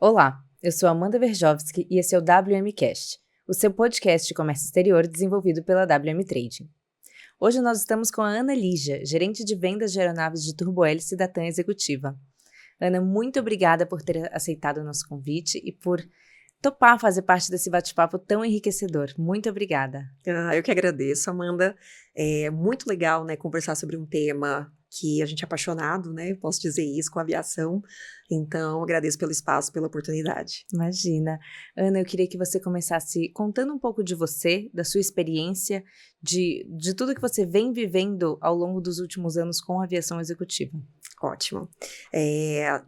Olá, eu sou Amanda Verjovski e esse é o WMcast, o seu podcast de comércio exterior desenvolvido pela WM Trading. Hoje nós estamos com a Ana Lígia, gerente de vendas de aeronaves de turbohélice da TAM Executiva. Ana, muito obrigada por ter aceitado o nosso convite e por topar fazer parte desse bate-papo tão enriquecedor. Muito obrigada. Eu que agradeço, Amanda. É muito legal, né, conversar sobre um tema que a gente é apaixonado, né? Posso dizer isso com a aviação. Então, agradeço pelo espaço, pela oportunidade. Imagina. Ana, eu queria que você começasse contando um pouco de você, da sua experiência, de tudo que você vem vivendo ao longo dos últimos anos com a aviação executiva. Ótimo.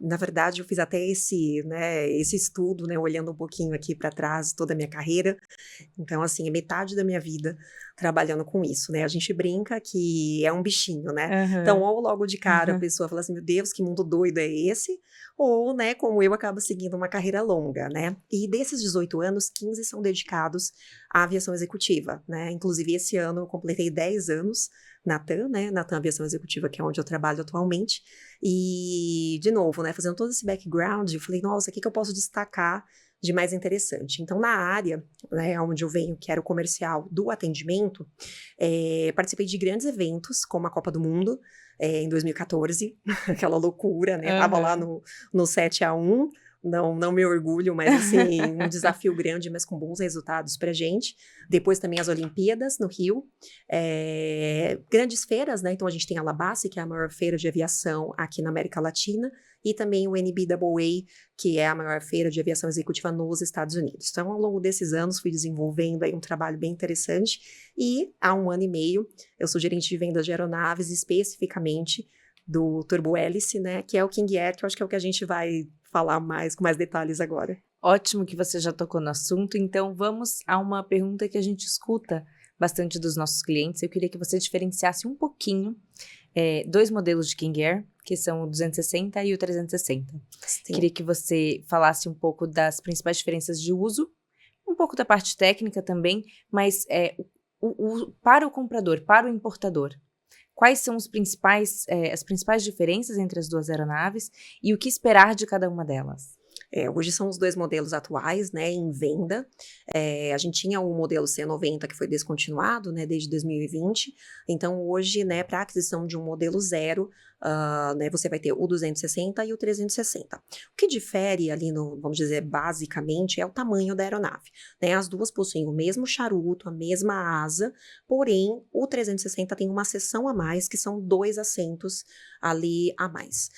Na verdade, eu fiz até esse estudo, né, olhando um pouquinho aqui para trás, toda a minha carreira. Então, assim, é metade da minha vida trabalhando com isso, né? A gente brinca que é um bichinho, né? Uhum. Então, ou logo de cara a pessoa fala assim, meu Deus, que mundo doido é esse? Ou, né, como eu, acabo seguindo uma carreira longa, né? E desses 18 anos, 15 são dedicados à aviação executiva, né? Inclusive, esse ano eu completei 10 anos na TAM, né? Na TAM Aviação Executiva, que é onde eu trabalho atualmente. E, de novo, né, fazendo todo esse background, eu falei, nossa, o que eu posso destacar de mais interessante? Então, na área, né, onde eu venho, que era o comercial do atendimento, participei de grandes eventos, como a Copa do Mundo, em 2014, aquela loucura, né? Tava lá no 7-1, não me orgulho, mas assim, um desafio grande, mas com bons resultados pra gente. Depois também as Olimpíadas no Rio, grandes feiras, né? Então a gente tem a Labase, que é a maior feira de aviação aqui na América Latina, e também o NBAA, que é a maior feira de aviação executiva nos Estados Unidos. Então, ao longo desses anos, fui desenvolvendo aí um trabalho bem interessante, e há 1 ano e meio, eu sou gerente de vendas de aeronaves, especificamente do turbohélice, né? Que é o King Air, que eu acho que é o que a gente vai falar mais, com mais detalhes agora. Ótimo que você já tocou no assunto, então vamos a uma pergunta que a gente escuta bastante dos nossos clientes. Eu queria que você diferenciasse um pouquinho 2 modelos de King Air, que são o 260 e o 360. Sim. Queria que você falasse um pouco das principais diferenças de uso, um pouco da parte técnica também, mas para o comprador, para o importador, quais são as principais diferenças entre as duas aeronaves e o que esperar de cada uma delas? Hoje são os 2 modelos atuais, né, em venda. A gente tinha o modelo C90 que foi descontinuado, né, desde 2020. Então, hoje, né, para aquisição de um modelo zero, né, você vai ter o 260 e o 360. O que difere ali, vamos dizer, basicamente, é o tamanho da aeronave, né? As duas possuem o mesmo charuto, a mesma asa, porém, o 360 tem uma seção a mais, que são 2 assentos ali a mais.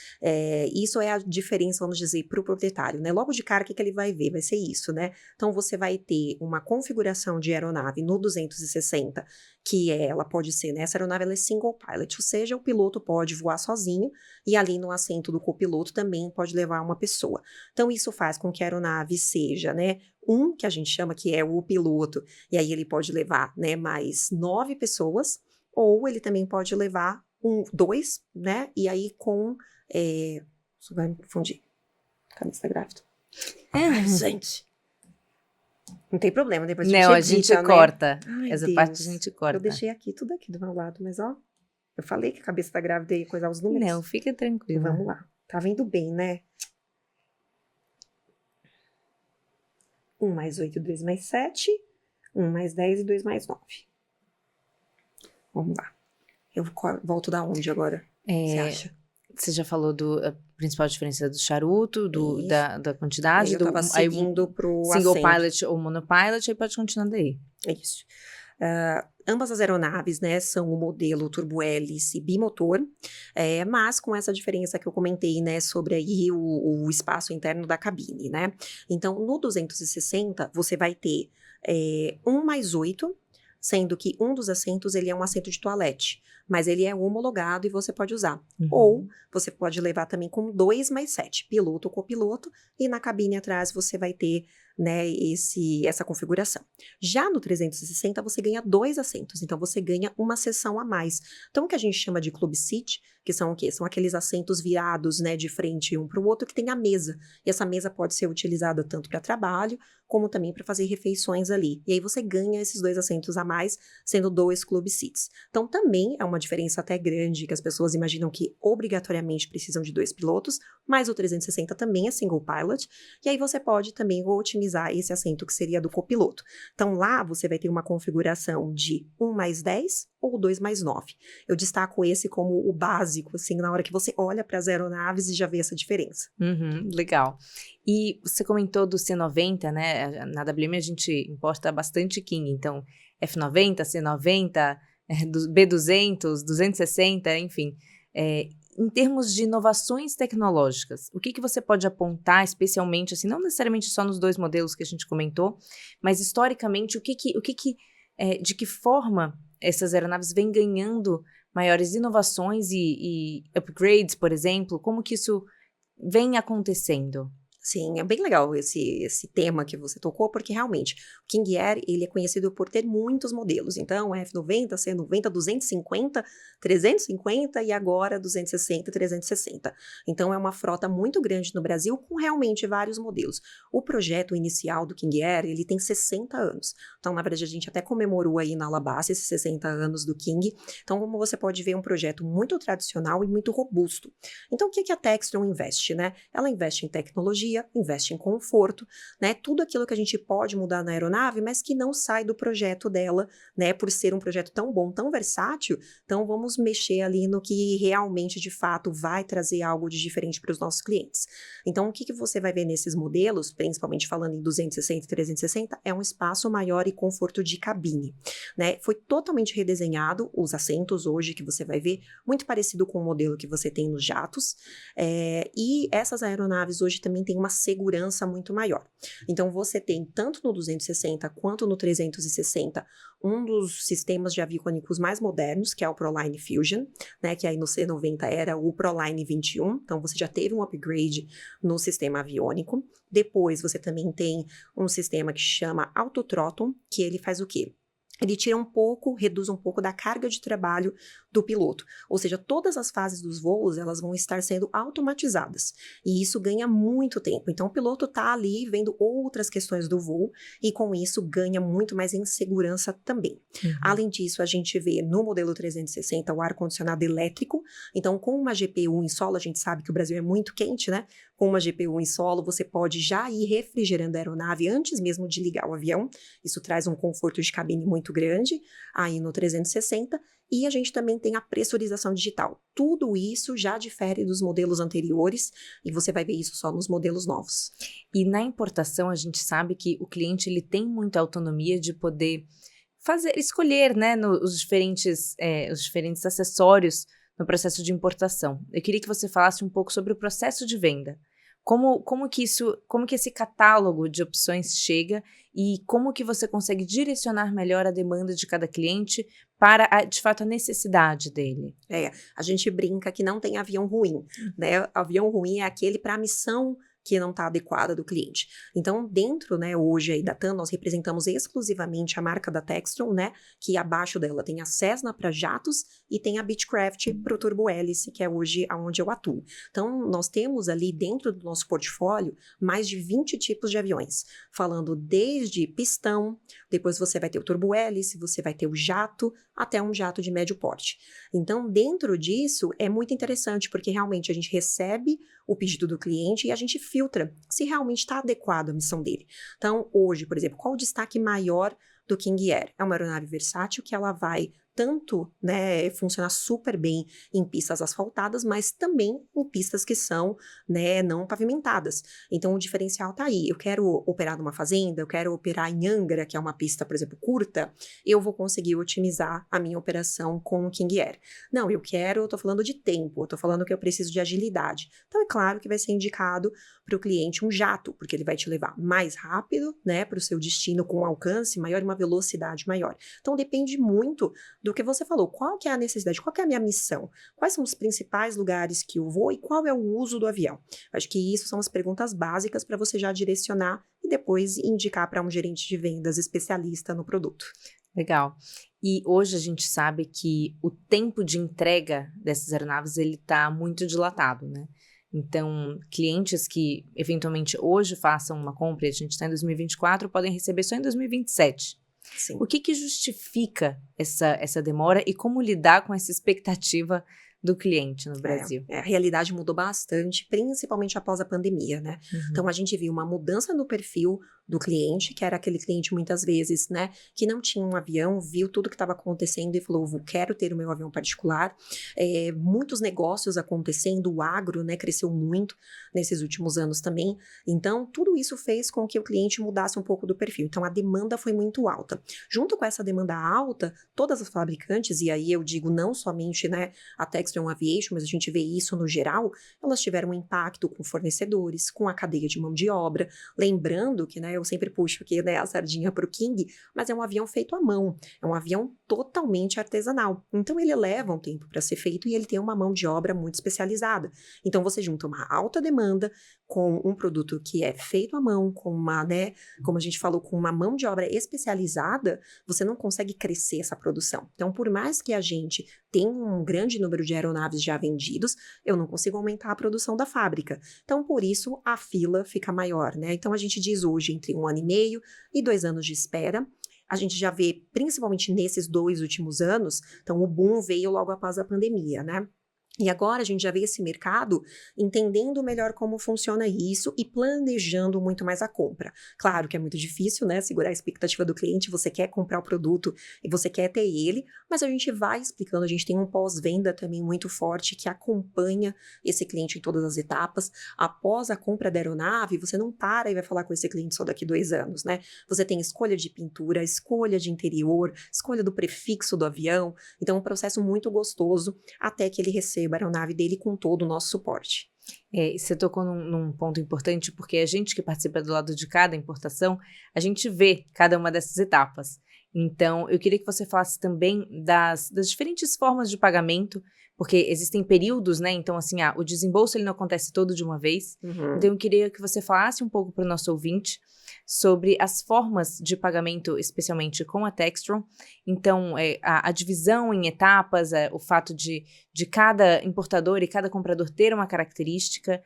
Isso é a diferença, vamos dizer, para o proprietário, né? Logo de cara, o que ele vai ver? Vai ser isso, né? Então, você vai ter uma configuração de aeronave no 260, que ela pode ser, né? Essa aeronave ela é single pilot, ou seja, o piloto pode voar sozinho e ali no assento do copiloto também pode levar uma pessoa. Então, isso faz com que a aeronave seja, né? Que a gente chama que é o piloto, e aí ele pode levar, né, mais 9 pessoas, ou ele também pode levar 2, né? E aí isso vai me confundir. Cabeça tá grávida. Ai, gente. Não tem problema, depois a gente edita, corta. Ai, Essa Deus. parte a gente corta. Eu deixei aqui, tudo aqui do meu lado, mas ó, eu falei que a cabeça tá grávida e ia coisar os números. Não, fica tranquila. Vamos lá. Tá vendo bem, né? 1 mais 8, 2 mais 7. 1 mais 10 e 2 mais 9. Vamos lá. Eu volto da onde agora? Você acha? Você já falou a principal diferença do charuto, da quantidade. Eu tava seguindo pro single assento. pilot ou monopilot, aí pode continuar daí. É isso. Ambas as aeronaves, né, são o modelo turbohélice bimotor, mas com essa diferença que eu comentei, né, sobre aí o espaço interno da cabine, né? Então, no 260, você vai ter 1 mais 8, sendo que um dos assentos ele é um assento de toalete, mas ele é homologado e você pode usar. Uhum. Ou você pode levar também com 2 mais 7, piloto ou copiloto, e na cabine atrás você vai ter né, essa configuração. Já no 360, você ganha 2 assentos, então você ganha uma seção a mais. Então, o que a gente chama de club seat, que são o quê? São aqueles assentos virados, né, de frente um para o outro, que tem a mesa. E essa mesa pode ser utilizada tanto para trabalho, como também para fazer refeições ali. E aí você ganha esses 2 assentos a mais, sendo 2 club seats. Então, também é uma diferença até grande, que as pessoas imaginam que obrigatoriamente precisam de 2 pilotos, mas o 360 também é single pilot, e aí você pode também otimizar esse assento que seria do copiloto. Então, lá você vai ter uma configuração de 1+10 ou 2+9. Eu destaco esse como o básico, assim, na hora que você olha para as aeronaves e já vê essa diferença. Legal. E você comentou do C90, né? Na WM a gente importa bastante King, então F90, C90, B200, 260, enfim. Em termos de inovações tecnológicas, o que você pode apontar especialmente, assim, não necessariamente só nos 2 modelos que a gente comentou, mas historicamente, de que forma essas aeronaves vêm ganhando maiores inovações e upgrades, por exemplo, como que isso vem acontecendo? Sim, é bem legal esse tema que você tocou, porque realmente o King Air, ele é conhecido por ter muitos modelos. Então, F90, C90, 250, 350 e agora 260 e 360. Então, é uma frota muito grande no Brasil com realmente vários modelos. O projeto inicial do King Air, ele tem 60 anos. Então, na verdade, a gente até comemorou aí na Alabasta esses 60 anos do King. Então, como você pode ver, é um projeto muito tradicional e muito robusto. Então, o que a Textron investe, né? Ela investe em tecnologia, investe em conforto, né? Tudo aquilo que a gente pode mudar na aeronave, mas que não sai do projeto dela, né? Por ser um projeto tão bom, tão versátil, então vamos mexer ali no que realmente, de fato, vai trazer algo de diferente para os nossos clientes. Então, o que você vai ver nesses modelos, principalmente falando em 260 e 360, é um espaço maior e conforto de cabine, né? Foi totalmente redesenhado os assentos hoje que você vai ver, muito parecido com o modelo que você tem nos jatos, e essas aeronaves hoje também têm uma segurança muito maior. Então, você tem, tanto no 260 quanto no 360, um dos sistemas de aviônicos mais modernos, que é o ProLine Fusion, né, que aí no C90 era o ProLine 21, então você já teve um upgrade no sistema aviônico. Depois, você também tem um sistema que chama Autothrottle, que ele faz o quê? Ele tira um pouco, reduz um pouco da carga de trabalho do piloto. Ou seja, todas as fases dos voos, elas vão estar sendo automatizadas. E isso ganha muito tempo. Então, o piloto está ali vendo outras questões do voo e, com isso, ganha muito mais em segurança também. Além disso, a gente vê no modelo 360 o ar-condicionado elétrico. Então, com uma GPU em solo, a gente sabe que o Brasil é muito quente, né? Com uma GPU em solo, você pode já ir refrigerando a aeronave antes mesmo de ligar o avião. Isso traz um conforto de cabine muito grande aí no 360. E a gente também tem a pressurização digital. Tudo isso já difere dos modelos anteriores e você vai ver isso só nos modelos novos. E na importação, a gente sabe que o cliente ele tem muita autonomia de poder escolher, né, os diferentes acessórios no processo de importação. Eu queria que você falasse um pouco sobre o processo de venda. Como que esse catálogo de opções chega e como que você consegue direcionar melhor a demanda de cada cliente para, de fato, a necessidade dele? A gente brinca que não tem avião ruim, né? Avião ruim é aquele para a missão que não está adequada do cliente. Então, dentro, né, hoje aí da TAM, nós representamos exclusivamente a marca da Textron, né, que abaixo dela tem a Cessna para jatos e tem a Beechcraft para o turbo-hélice, que é hoje onde eu atuo. Então, nós temos ali dentro do nosso portfólio mais de 20 tipos de aviões, falando desde pistão, depois você vai ter o turbo-hélice, você vai ter o jato, até um jato de médio porte. Então, dentro disso, é muito interessante, porque realmente a gente recebe o pedido do cliente e a gente filtra se realmente está adequado à missão dele. Então, hoje, por exemplo, qual o destaque maior do King Air? É uma aeronave versátil que ela vai tanto, né, funcionar super bem em pistas asfaltadas, mas também em pistas que são, né, não pavimentadas. Então, o diferencial tá aí. Eu quero operar numa fazenda, eu quero operar em Angra, que é uma pista, por exemplo, curta, eu vou conseguir otimizar a minha operação com o King Air. Não, eu tô falando de tempo, eu tô falando que eu preciso de agilidade. Então, é claro que vai ser indicado para o cliente um jato, porque ele vai te levar mais rápido, né, para o seu destino com um alcance maior e uma velocidade maior. Então, depende muito do que você falou, qual que é a necessidade, qual que é a minha missão, quais são os principais lugares que eu vou e qual é o uso do avião. Acho que isso são as perguntas básicas para você já direcionar e e depois indicar para um gerente de vendas especialista no produto. Legal. E hoje a gente sabe que o tempo de entrega dessas aeronaves ele está muito dilatado, né? Então, clientes que eventualmente hoje façam uma compra, e a gente está em 2024, podem receber só em 2027. Sim. O que justifica essa demora e como lidar com essa expectativa do cliente no Brasil? A realidade mudou bastante, principalmente após a pandemia, né? Então, a gente viu uma mudança no perfil do cliente, que era aquele cliente muitas vezes, né, que não tinha um avião, viu tudo que estava acontecendo e falou, quero ter o meu avião particular. Muitos negócios acontecendo, o agro, né, cresceu muito nesses últimos anos também. Então, tudo isso fez com que o cliente mudasse um pouco do perfil. Então, a demanda foi muito alta. Junto com essa demanda alta, todas as fabricantes, e aí eu digo não somente, né, a Textron Aviation, mas a gente vê isso no geral, elas tiveram um impacto com fornecedores, com a cadeia de mão de obra. Lembrando que, né, eu sempre puxo aqui, né, a sardinha para o King, mas é um avião feito à mão, é um avião totalmente artesanal. Então, ele leva um tempo para ser feito e ele tem uma mão de obra muito especializada. Então, você junta uma alta demanda com um produto que é feito à mão, com uma, né, como a gente falou, com uma mão de obra especializada, você não consegue crescer essa produção. Então, por mais que a gente tenha um grande número de aeronaves já vendidos, eu não consigo aumentar a produção da fábrica. Então, por isso, a fila fica maior, né? Então, a gente diz hoje entre 1 ano e meio e 2 anos de espera. A gente já vê, principalmente nesses 2 últimos anos, então o boom veio logo após a pandemia, né? E agora a gente já vê esse mercado entendendo melhor como funciona isso e planejando muito mais a compra. Claro que é muito difícil, né, segurar a expectativa do cliente, você quer comprar o produto e você quer ter ele, mas a gente vai explicando, a gente tem um pós-venda também muito forte que acompanha esse cliente em todas as etapas. Após a compra da aeronave, você não para e vai falar com esse cliente só daqui 2 anos, né? Você tem escolha de pintura, escolha de interior, escolha do prefixo do avião, então é um processo muito gostoso até que ele receba a aeronave dele com todo o nosso suporte. Você tocou num ponto importante, porque a gente que participa do lado de cada importação, a gente vê cada uma dessas etapas. Então, eu queria que você falasse também das diferentes formas de pagamento, porque existem períodos, né? Então, assim, o desembolso ele não acontece todo de uma vez. Então, eu queria que você falasse um pouco para o nosso ouvinte sobre as formas de pagamento, especialmente com a Textron. Então, a divisão em etapas, o fato de cada importador e cada comprador ter uma característica,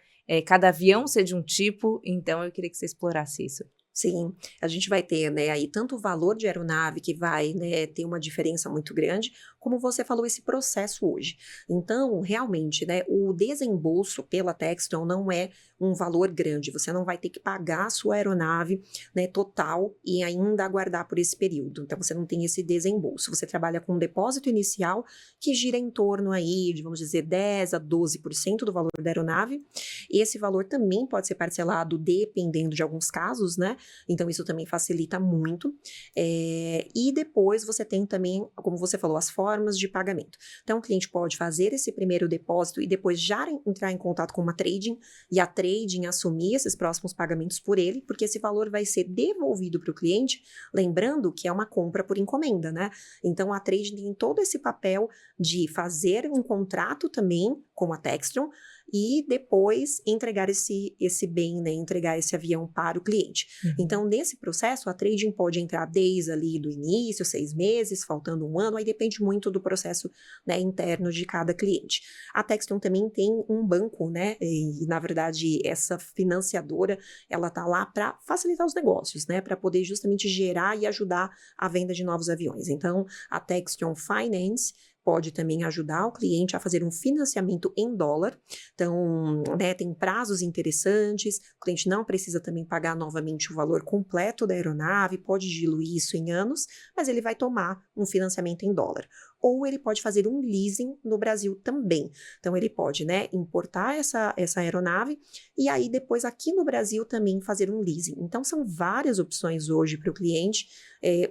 cada avião ser de um tipo. Então, eu queria que você explorasse isso. Sim, a gente vai ter, né, aí tanto o valor de aeronave que vai, né, ter uma diferença muito grande, como você falou, esse processo hoje. Então, realmente, né, o desembolso pela Textron não é um valor grande, você não vai ter que pagar a sua aeronave, né, total e ainda aguardar por esse período. Então, você não tem esse desembolso, você trabalha com um depósito inicial que gira em torno aí de, vamos dizer, 10% a 12% do valor da aeronave. Esse valor também pode ser parcelado dependendo de alguns casos, né? Então, isso também facilita muito. E depois você tem também, como você falou, as formas de pagamento. Então, o cliente pode fazer esse primeiro depósito e depois já entrar em contato com uma trading e a trading assumir esses próximos pagamentos por ele, porque esse valor vai ser devolvido para o cliente, lembrando que é uma compra por encomenda, né? Então, a trading tem todo esse papel de fazer um contrato também com a Textron e depois entregar esse bem, né, entregar esse avião para o cliente. Então, nesse processo, a trading pode entrar desde ali do início, 6 meses, faltando 1 ano, aí depende muito do processo, né, interno de cada cliente. A Textron também tem um banco, né, e na verdade essa financiadora, ela tá lá para facilitar os negócios, né, para poder justamente gerar e ajudar a venda de novos aviões. Então, a Textron Finance pode também ajudar o cliente a fazer um financiamento em dólar. Então, né, tem prazos interessantes, o cliente não precisa também pagar novamente o valor completo da aeronave, pode diluir isso em anos, mas ele vai tomar um financiamento em dólar. Ou ele pode fazer um leasing no Brasil também. Então, ele pode, né, importar essa aeronave e aí depois aqui no Brasil também fazer um leasing. Então, são várias opções hoje para o cliente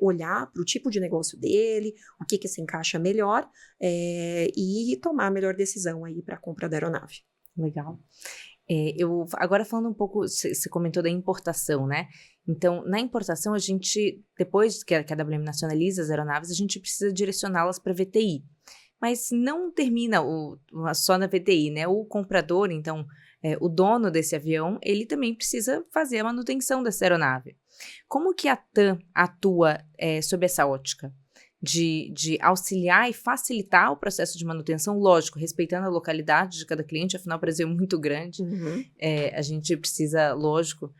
olhar para o tipo de negócio dele, o que se encaixa melhor e tomar a melhor decisão aí para a compra da aeronave. Legal. Eu agora falando um pouco, você comentou da importação, né? Então, na importação, a gente, depois que a WM nacionaliza as aeronaves, a gente precisa direcioná-las para VTI. Mas não termina só na VTI, né? O comprador, então, o dono desse avião, ele também precisa fazer a manutenção dessa aeronave. Como que a TAM atua sob essa ótica? De auxiliar e facilitar o processo de manutenção, lógico, respeitando a localidade de cada cliente, afinal o Brasil é muito grande, a gente precisa, lógico,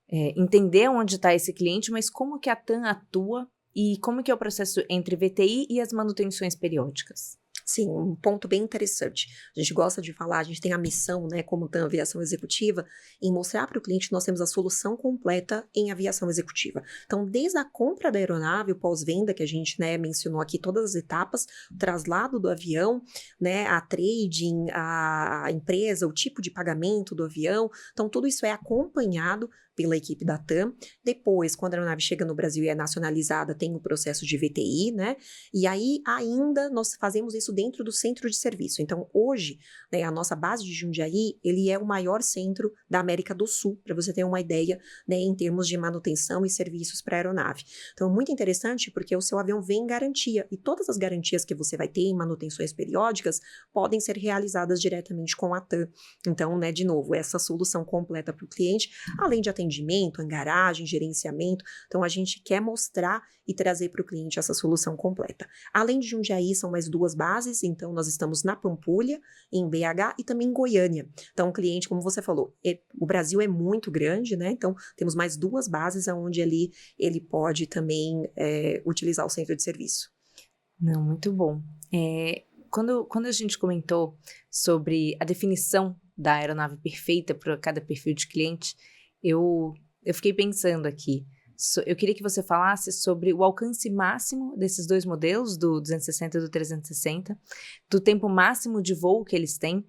entender onde está esse cliente, mas como que a TAM atua e como que é o processo entre VTI e as manutenções periódicas? Sim, um ponto bem interessante. A gente gosta de falar, a gente tem a missão, né, como TAM Aviação Executiva, em mostrar para o cliente que nós temos a solução completa em aviação executiva. Então, desde a compra da aeronave, o pós-venda, que a gente, né, mencionou aqui todas as etapas, o traslado do avião, né, a trading, a empresa, o tipo de pagamento do avião. Então, tudo isso é acompanhado pela equipe da TAM. Depois, quando a aeronave chega no Brasil e é nacionalizada, tem o processo de VTI, né? E aí, ainda, nós fazemos isso dentro do centro de serviço. Então, hoje, né, a nossa base de Jundiaí, ele é o maior centro da América do Sul, para você ter uma ideia, né, em termos de manutenção e serviços para a aeronave. Então, é muito interessante porque o seu avião vem em garantia, e todas as garantias que você vai ter em manutenções periódicas podem ser realizadas diretamente com a TAM. Então, né, de novo, essa solução completa para o cliente, além de atendimento, angaragem, gerenciamento. Então, a gente quer mostrar e trazer para o cliente essa solução completa. Além de Jundiaí, são mais 2 bases. Então, nós estamos na Pampulha, em BH e também em Goiânia. Então, o cliente, como você falou, o Brasil é muito grande, né? Então, temos mais 2 bases onde ali ele pode também utilizar o centro de serviço. Não, muito bom. Quando a gente comentou sobre a definição da aeronave perfeita para cada perfil de cliente, eu fiquei pensando aqui. Eu queria que você falasse sobre o alcance máximo desses 2 modelos, do 260 e do 360, do tempo máximo de voo que eles têm.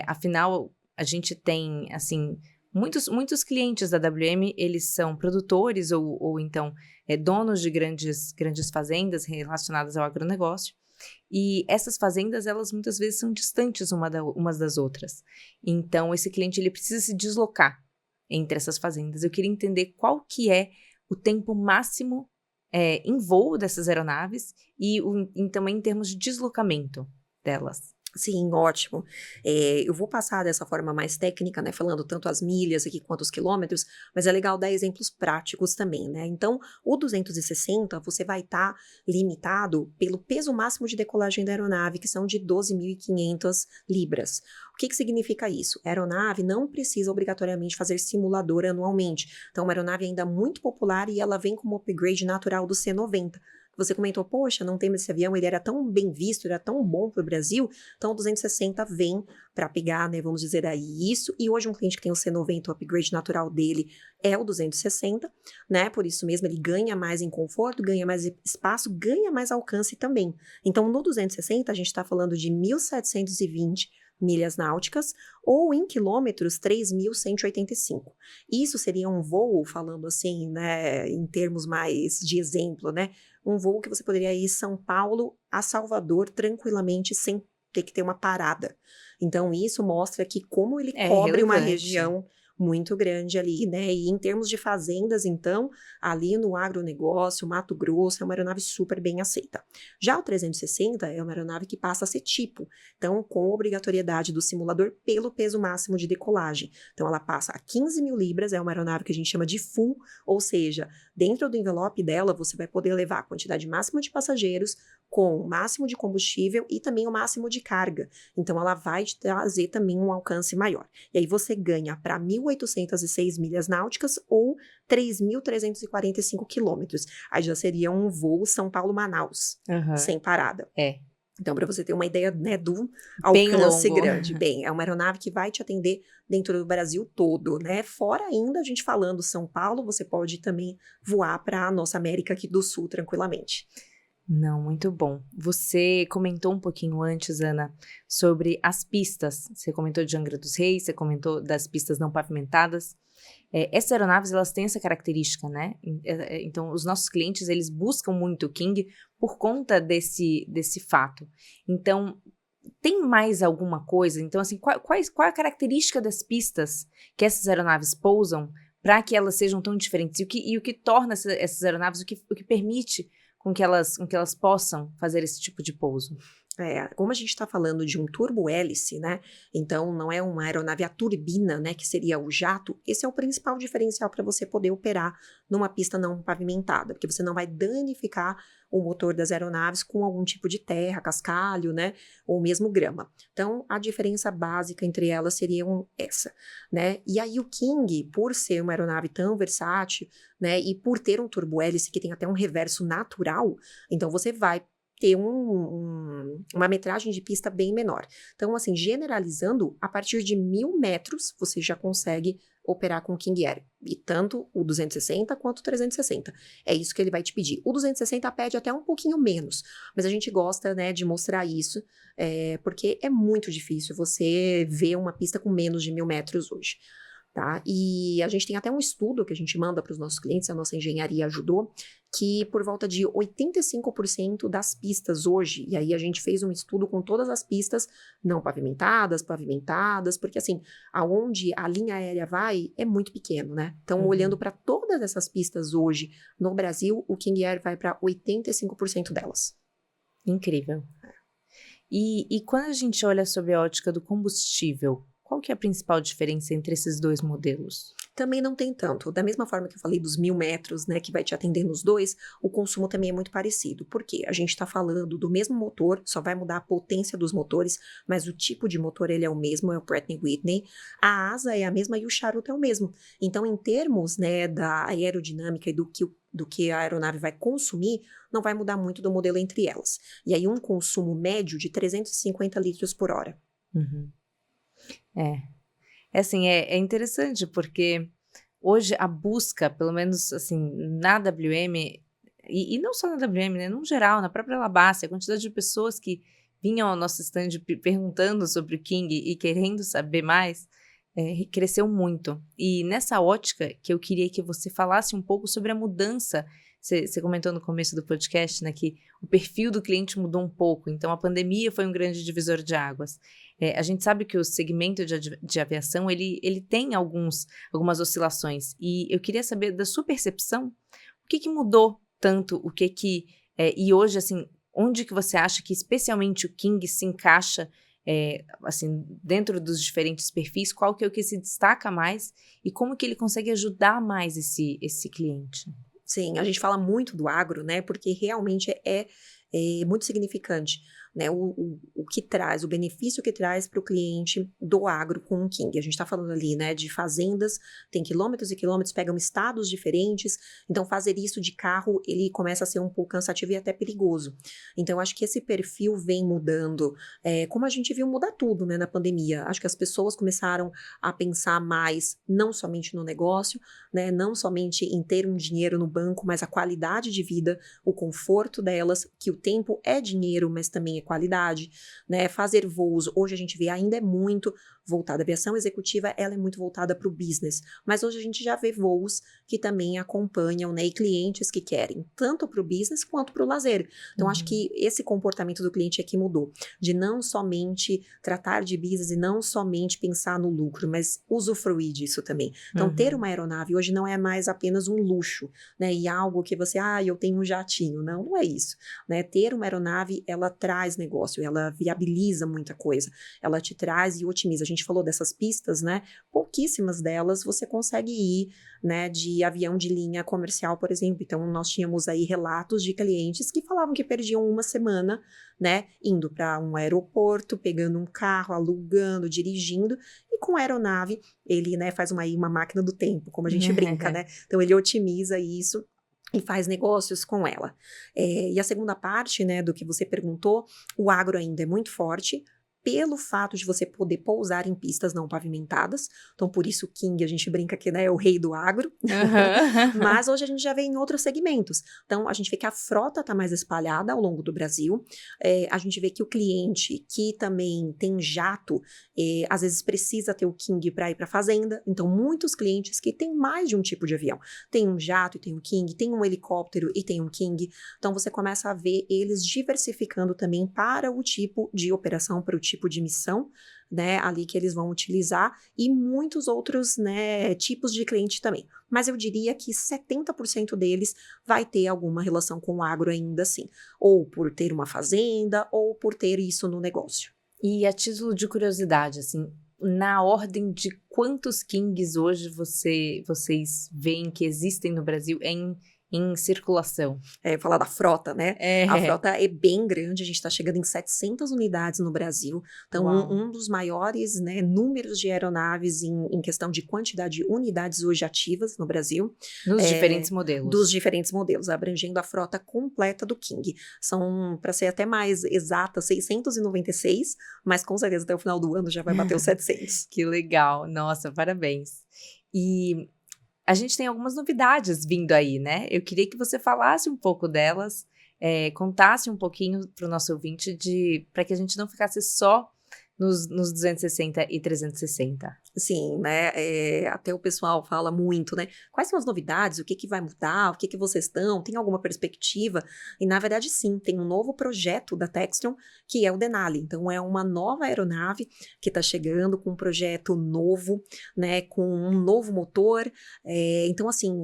Afinal, a gente tem, assim, muitos clientes da WM, eles são produtores ou então donos de grandes fazendas relacionadas ao agronegócio. E essas fazendas, elas muitas vezes são distantes umas das outras. Então, esse cliente ele precisa se deslocar entre essas fazendas. Eu queria entender qual que é o tempo máximo em voo dessas aeronaves e também em termos de deslocamento delas. Sim, ótimo. Eu vou passar dessa forma mais técnica, né, falando tanto as milhas aqui quanto os quilômetros, mas é legal dar exemplos práticos também, né? Então, o 260, você vai estar limitado pelo peso máximo de decolagem da aeronave, que são de 12.500 libras. O que significa isso? A aeronave não precisa obrigatoriamente fazer simulador anualmente. Então, é uma aeronave ainda muito popular e ela vem como upgrade natural do C90. Você comentou, poxa, não temos esse avião, ele era tão bem visto, era tão bom para o Brasil, então o 260 vem para pegar, né, vamos dizer aí isso, e hoje um cliente que tem o C90, o upgrade natural dele é o 260, né, por isso mesmo ele ganha mais em conforto, ganha mais espaço, ganha mais alcance também. Então no 260 a gente está falando de 1.720 milhas náuticas, ou em quilômetros, 3.185. Isso seria um voo, falando assim, né, em termos mais de exemplo, né, um voo que você poderia ir São Paulo a Salvador tranquilamente, sem ter que ter uma parada. Então, isso mostra que como ele cobre uma região muito grande ali, né? E em termos de fazendas, então, ali no agronegócio, Mato Grosso, é uma aeronave super bem aceita. Já o 360 é uma aeronave que passa a ser tipo, então, com obrigatoriedade do simulador pelo peso máximo de decolagem. Então, ela passa a 15.000 libras, é uma aeronave que a gente chama de full, ou seja, dentro do envelope dela, você vai poder levar a quantidade máxima de passageiros, com o máximo de combustível e também o máximo de carga. Então, ela vai te trazer também um alcance maior. E aí, você ganha para 1.806 milhas náuticas ou 3.345 quilômetros. Aí já seria um voo São Paulo-Manaus, sem parada. Então, para você ter uma ideia, né, do alcance grande. Bem, é uma aeronave que vai te atender dentro do Brasil todo, né? Fora ainda, a gente falando São Paulo, você pode também voar para a nossa América aqui do Sul tranquilamente. Não, muito bom. Você comentou um pouquinho antes, Ana, sobre as pistas. Você comentou de Angra dos Reis, você comentou das pistas não pavimentadas. Essas aeronaves, elas têm essa característica, né? Então, os nossos clientes, eles buscam muito o King por conta desse fato. Então, tem mais alguma coisa? Então, assim, qual é a característica das pistas que essas aeronaves pousam para que elas sejam tão diferentes? E o que torna essas aeronaves, o que permite com que elas possam fazer esse tipo de pouso? Como a gente está falando de um turbo-hélice, né? Então, não é uma aeronave a turbina, né? Que seria o jato. Esse é o principal diferencial para você poder operar numa pista não pavimentada, porque você não vai danificar o motor das aeronaves com algum tipo de terra, cascalho, né? Ou mesmo grama. Então, a diferença básica entre elas seria essa, né? E aí o King, por ser uma aeronave tão versátil, né? E por ter um turbo-hélice que tem até um reverso natural, então você vai ter uma metragem de pista bem menor. Então, assim, generalizando, a partir de 1.000 metros, você já consegue operar com o King Air. E tanto o 260 quanto o 360. É isso que ele vai te pedir. O 260 pede até um pouquinho menos, mas a gente gosta, né, de mostrar isso, porque é muito difícil você ver uma pista com menos de 1.000 metros hoje. Tá? E a gente tem até um estudo que a gente manda para os nossos clientes, a nossa engenharia ajudou, que por volta de 85% das pistas hoje, e aí a gente fez um estudo com todas as pistas não pavimentadas, pavimentadas, porque assim, aonde a linha aérea vai é muito pequeno, né? Então, olhando para todas essas pistas hoje no Brasil, o King Air vai para 85% delas. Incrível. E quando a gente olha sobre a ótica do combustível, qual que é a principal diferença entre esses dois modelos? Também não tem tanto. Da mesma forma que eu falei dos 1.000 metros, né, que vai te atender nos dois, o consumo também é muito parecido. Por quê? A gente está falando do mesmo motor, só vai mudar a potência dos motores, mas o tipo de motor ele é o mesmo, é o Pratt & Whitney. A asa é a mesma e o charuto é o mesmo. Então, em termos, né, da aerodinâmica e do que a aeronave vai consumir, não vai mudar muito do modelo entre elas. E aí, um consumo médio de 350 litros por hora. Uhum. Assim, é interessante porque hoje a busca, pelo menos assim, na WM, e não só na WM, né, no geral, na própria Labassi, a quantidade de pessoas que vinham ao nosso stand perguntando sobre o King e querendo saber mais, cresceu muito. E nessa ótica que eu queria que você falasse um pouco sobre a mudança. Você comentou no começo do podcast, né, que o perfil do cliente mudou um pouco, então a pandemia foi um grande divisor de águas. A gente sabe que o segmento de aviação, ele tem algumas oscilações, e eu queria saber da sua percepção, o que mudou tanto, e hoje, assim, onde que você acha que especialmente o King se encaixa, assim, dentro dos diferentes perfis, qual que é o que se destaca mais, e como que ele consegue ajudar mais esse cliente? Sim, a gente fala muito do agro, né? Porque realmente é muito significante, né? O que traz, o benefício que traz para o cliente do agro com o King. A gente está falando ali, né, de fazendas, tem quilômetros e quilômetros, pegam estados diferentes, então fazer isso de carro, ele começa a ser um pouco cansativo e até perigoso. Então, acho que esse perfil vem mudando, como a gente viu mudar tudo, né, na pandemia. Acho que as pessoas começaram a pensar mais, não somente no negócio, né, não somente em ter um dinheiro no banco, mas a qualidade de vida, o conforto delas, que o tempo é dinheiro, mas também é qualidade, né? Fazer voos, hoje a gente vê ainda é muito voltada, a aviação executiva, ela é muito voltada para o business, mas hoje a gente já vê voos que também acompanham, né, e clientes que querem, tanto para o business quanto para o lazer. Então, acho que esse comportamento do cliente é que mudou, de não somente tratar de business e não somente pensar no lucro, mas usufruir disso também. Então, ter uma aeronave hoje não é mais apenas um luxo, né, e algo que você, eu tenho um jatinho. Não é isso, né? Ter uma aeronave, ela traz negócio, ela viabiliza muita coisa, ela te traz e otimiza. A gente falou dessas pistas, né? Pouquíssimas delas você consegue ir, né, de avião de linha comercial, por exemplo. Então, nós tínhamos aí relatos de clientes que falavam que perdiam uma semana, né, indo para um aeroporto, pegando um carro, alugando, dirigindo, e com a aeronave, ele, né, faz uma máquina do tempo, como a gente brinca, né? Então, ele otimiza isso e faz negócios com ela. E a segunda parte, né, do que você perguntou, o agro ainda é muito forte, pelo fato de você poder pousar em pistas não pavimentadas. Então, por isso o King, a gente brinca que, né, é o rei do agro. Mas hoje a gente já vê em outros segmentos. Então, a gente vê que a frota está mais espalhada ao longo do Brasil. A gente vê que o cliente que também tem jato, às vezes precisa ter o King para ir para a fazenda. Então, muitos clientes que têm mais de um tipo de avião. Tem um jato e tem um King, tem um helicóptero e tem um King. Então, você começa a ver eles diversificando também para o tipo de operação, para o tipo de missão, né, ali que eles vão utilizar, e muitos outros, né, tipos de cliente também. Mas eu diria que 70% deles vai ter alguma relação com o agro ainda assim, ou por ter uma fazenda, ou por ter isso no negócio. E a título de curiosidade, assim, na ordem de quantos Kings hoje vocês veem que existem no Brasil em circulação? Falar da frota, né? É. A frota é bem grande, a gente está chegando em 700 unidades no Brasil. Então, um dos maiores, né, números de aeronaves em questão de quantidade de unidades hoje ativas no Brasil. Nos diferentes modelos. Dos diferentes modelos, abrangendo a frota completa do King. São, para ser até mais exata, 696, mas com certeza até o final do ano já vai bater os 700. Que legal, nossa, parabéns. E a gente tem algumas novidades vindo aí, né? Eu queria que você falasse um pouco delas, contasse um pouquinho para o nosso ouvinte, para que a gente não ficasse só nos 260 e 360. Sim, né? Até o pessoal fala muito, né? Quais são as novidades? O que que vai mudar? O que que vocês estão? Tem alguma perspectiva? E na verdade, sim, tem um novo projeto da Textron, que é o Denali. Então, é uma nova aeronave que está chegando com um projeto novo, né? Com um novo motor. Então, assim,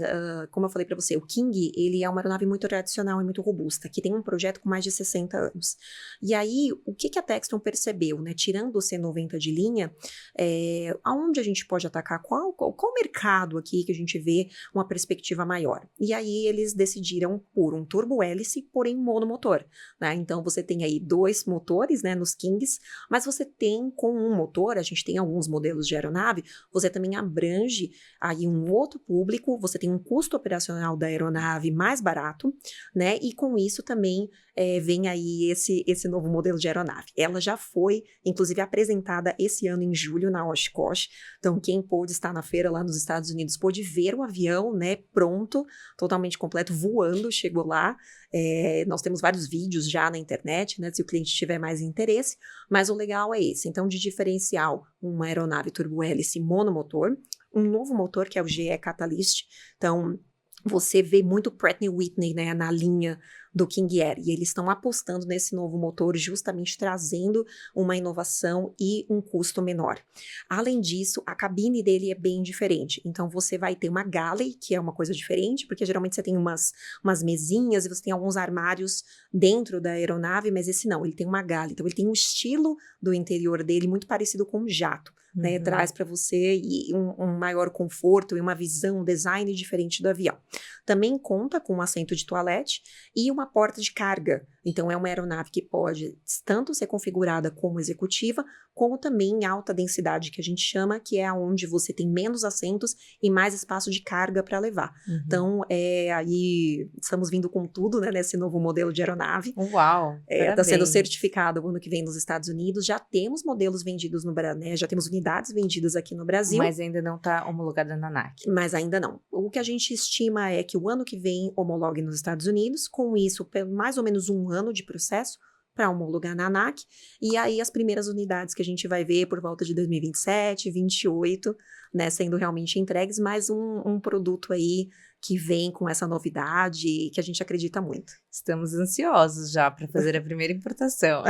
como eu falei para você, o King, ele é uma aeronave muito tradicional e muito robusta, que tem um projeto com mais de 60 anos. E aí, o que que a Textron percebeu, né? Tirando o C90 de linha, aonde a gente pode atacar, qual mercado aqui que a gente vê uma perspectiva maior. E aí eles decidiram por um turbo-hélice, porém monomotor, né? Então você tem aí 2 motores, né, nos Kings, mas você tem com um motor, a gente tem alguns modelos de aeronave, você também abrange aí um outro público, você tem um custo operacional da aeronave mais barato, né? E com isso também vem aí esse novo modelo de aeronave. Ela já foi, inclusive, apresentada esse ano em julho na Oshkosh. Então, quem pôde estar na feira lá nos Estados Unidos pôde ver o avião, né, pronto, totalmente completo, voando, chegou lá. Nós temos vários vídeos já na internet, né, se o cliente tiver mais interesse, mas o legal é esse. Então, de diferencial, uma aeronave turbo-hélice monomotor, um novo motor que é o GE Catalyst. Então, você vê muito Pratt & Whitney, né, na linha do King Air, e eles estão apostando nesse novo motor, justamente trazendo uma inovação e um custo menor. Além disso, a cabine dele é bem diferente, então você vai ter uma galley, que é uma coisa diferente, porque geralmente você tem umas mesinhas e você tem alguns armários dentro da aeronave, mas esse não, ele tem uma galley, então ele tem um estilo do interior dele muito parecido com um jato. Né, traz para você um maior conforto e uma visão, um design diferente do avião. Também conta com um assento de toalete e uma porta de carga. Então, é uma aeronave que pode tanto ser configurada como executiva, como também em alta densidade, que a gente chama, que é onde você tem menos assentos e mais espaço de carga para levar. Então, aí estamos vindo com tudo, né, nesse novo modelo de aeronave. Uau! Está sendo certificado o ano que vem nos Estados Unidos. Já temos modelos vendidos no Brasil, né? Já temos unidades vendidas aqui no Brasil. Mas ainda não está homologada na ANAC. Mas ainda não. O que a gente estima é que o ano que vem homologue nos Estados Unidos, com isso, mais ou menos um ano de processo para homologar na ANAC, e aí as primeiras unidades que a gente vai ver por volta de 2027, 2028, né, sendo realmente entregues, mais um produto aí que vem com essa novidade que a gente acredita muito. Estamos ansiosos já para fazer a primeira importação.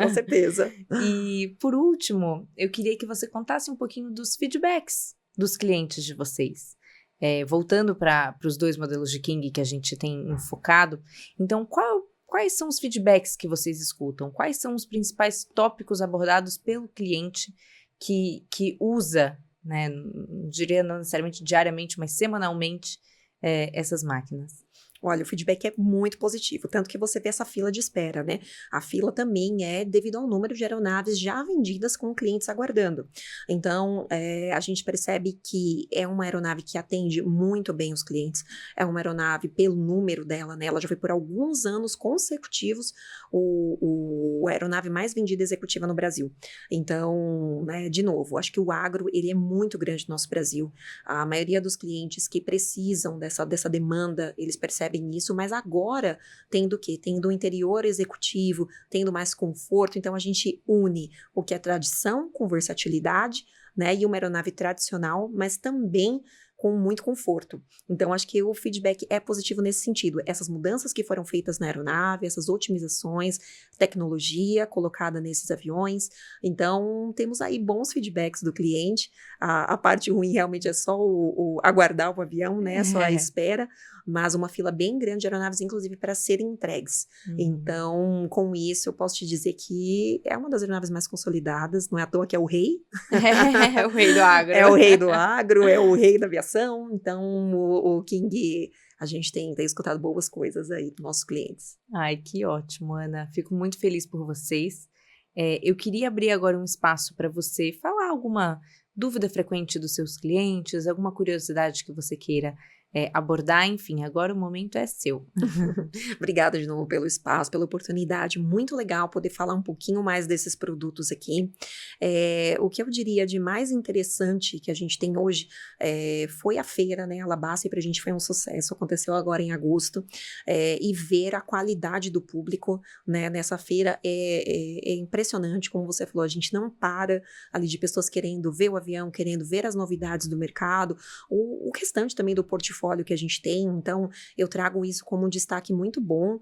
Com certeza. E, por último, eu queria que você contasse um pouquinho dos feedbacks dos clientes de vocês. Voltando para os 2 modelos de King que a gente tem enfocado, então quais são os feedbacks que vocês escutam? Quais são os principais tópicos abordados pelo cliente que usa, né, não diria não necessariamente diariamente, mas semanalmente, essas máquinas? Olha, o feedback é muito positivo, tanto que você vê essa fila de espera, né? A fila também é devido ao número de aeronaves já vendidas com clientes aguardando. Então, a gente percebe que é uma aeronave que atende muito bem os clientes, é uma aeronave pelo número dela, né? Ela já foi por alguns anos consecutivos a aeronave mais vendida executiva no Brasil. Então, né, de novo, acho que o agro, ele é muito grande no nosso Brasil. A maioria dos clientes que precisam dessa demanda, eles percebem isso, mas agora tendo o quê? Tendo um interior executivo, tendo mais conforto, então a gente une o que é tradição com versatilidade, né, e uma aeronave tradicional, mas também com muito conforto. Então, acho que o feedback é positivo nesse sentido. Essas mudanças que foram feitas na aeronave, essas otimizações, tecnologia colocada nesses aviões. Então, temos aí bons feedbacks do cliente. A parte ruim realmente é só o aguardar o avião, né? Só a espera. Mas uma fila bem grande de aeronaves, inclusive, para serem entregues. Então, com isso, eu posso te dizer que é uma das aeronaves mais consolidadas. Não é à toa que é o rei. É o rei do agro. É o rei do agro, é o rei da aviação. Então, o King, a gente tem escutado boas coisas aí dos nossos clientes. Ai, que ótimo, Ana. Fico muito feliz por vocês. Eu queria abrir agora um espaço para você falar alguma dúvida frequente dos seus clientes, alguma curiosidade que você queira abordar, enfim, agora o momento é seu. Obrigada de novo pelo espaço, pela oportunidade, muito legal poder falar um pouquinho mais desses produtos aqui. O que eu diria de mais interessante que a gente tem hoje foi a feira, né, a Alabasta, para a gente foi um sucesso, aconteceu agora em agosto, e ver a qualidade do público, né, nessa feira é impressionante, como você falou, a gente não para ali de pessoas querendo ver o avião, querendo ver as novidades do mercado, o restante também do portfólio que a gente tem. Então eu trago isso como um destaque muito bom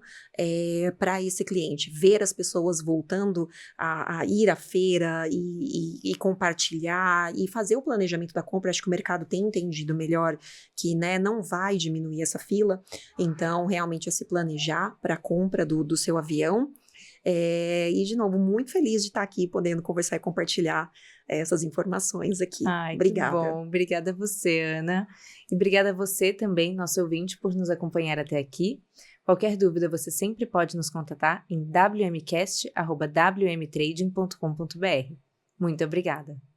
para esse cliente, ver as pessoas voltando a ir à feira e compartilhar e fazer o planejamento da compra. Acho que o mercado tem entendido melhor que, né, não vai diminuir essa fila, então realmente é se planejar para a compra do seu avião. E de novo, muito feliz de estar aqui podendo conversar e compartilhar essas informações aqui. Ai, obrigada. Que bom. Obrigada a você, Ana. E obrigada a você também, nosso ouvinte, por nos acompanhar até aqui. Qualquer dúvida, você sempre pode nos contatar em wmcast@wmtrading.com.br. Muito obrigada.